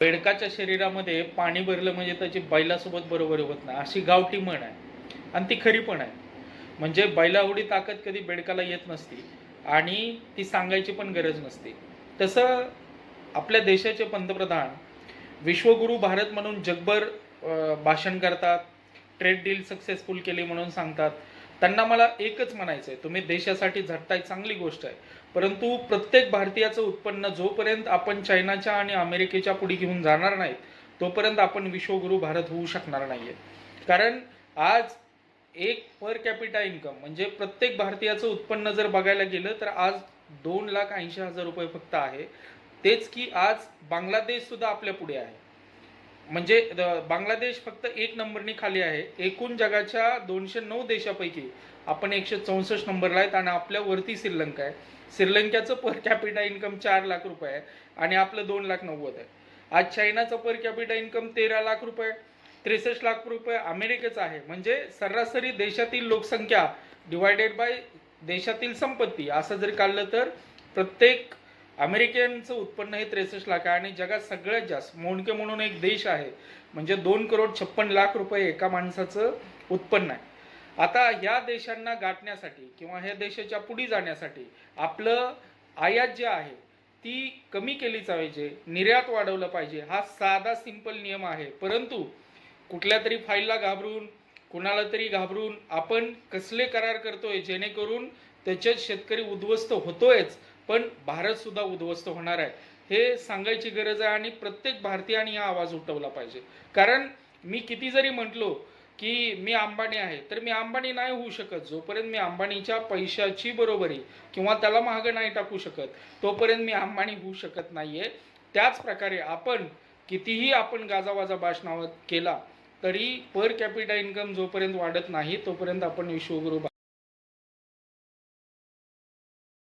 बेडकाच्या शरीरामध्ये पाणी भरलं म्हणजे त्याची बैलासोबत बरोबरी होत नाही, अशी गावठी म्हण आहे आणि ती खरी पण आहे. म्हणजे बैलाएवढी ताकद कधी बेडकाला येत नसती आणि ती सांगायची पण गरज नसते. तसं आपल्या देशाचे पंतप्रधान विश्वगुरु भारत म्हणून जगभर भाषण करतात, ट्रेड डील सक्सेसफुल केली म्हणून सांगतात. त्यांना मला एकच म्हणायचं आहे, तुम्ही देशासाठी झटताय चांगली गोष्ट आहे, परंतु प्रत्येक भारतीयाचं उत्पन्न जोपर्यंत आपण चायनाच्या आणि अमेरिकेच्या पुढे घेऊन जाणार नाहीत तोपर्यंत आपण विश्वगुरु भारत होऊ शकणार नाहीये. कारण आज एक पर कॅपिटा इन्कम म्हणजे प्रत्येक भारतीयाचं उत्पन्न जर बघायला गेलं तर आज 2,80,000 रुपये फक्त आहे. तेच की आज बांगलादेश सुद्धा आपल्या पुढे आहे. म्हणजे बांगलादेश फक्त एक नंबरनी खाली आहे. एकूण जगाच्या 209 देशापैकी आपण 164 नंबरला आहेत आणि आपल्या वरती श्रीलंका आहे. श्रीलंकेचं पर कॅपिटा इन्कम 4 लाख रुपये आहे आणि आपलं 2,90,000 आहे. आज चायनाचं पर कॅपिटा इन्कम 13 लाख रुपये, 63 लाख रुपये अमेरिकेचं आहे. म्हणजे सरासरी देशातील लोकसंख्या डिवायडेड बाय देशातील संपत्ती असं जर काढलं तर प्रत्येक अमेरिकनचं उत्पन्न हे 63 लाख आहे आणि जगात सगळ्यात जास्त मोनके म्हणून एक देश आहे, म्हणजे 2,56,00,000 रुपये एका माणसाचं उत्पन्न आहे. आता या देशांना गाठण्यासाठी किंवा ह्या देशाच्या पुढे जाण्यासाठी आपलं आयात जे आहे ती कमी केली पाहिजे, निर्यात वाढवलं पाहिजे. हा साधा सिंपल नियम आहे. परंतु कुठल्या तरी फाईलला घाबरून, कुणाला तरी घाबरून आपण कसले करार करतोय जेणेकरून त्याच्यात शेतकरी उद्ध्वस्त होतोयच, पण भारत सुद्धा उद्ध्वस्त होणार आहे हे सांगायची गरज आहे आणि प्रत्येक भारतीयाने हा आवाज उठवला पाहिजे. कारण मी किती जरी म्हटलो की मी अंबानी आहे, तर मी अंबानी नाही होऊ शकत जोपर्यंत मी अंबानीच्या पैशाची बरोबरी किंवा त्याला महाग नाही टाकू शकत, तोपर्यंत मी अंबानी होऊ शकत नाहीये. त्याच प्रकारे आपण कितीही आपण गाजावाजा भाषणावर केला तरी पर कॅपिटा इन्कम जोपर्यंत वाढत नाही तोपर्यंत आपण विश्वगुरु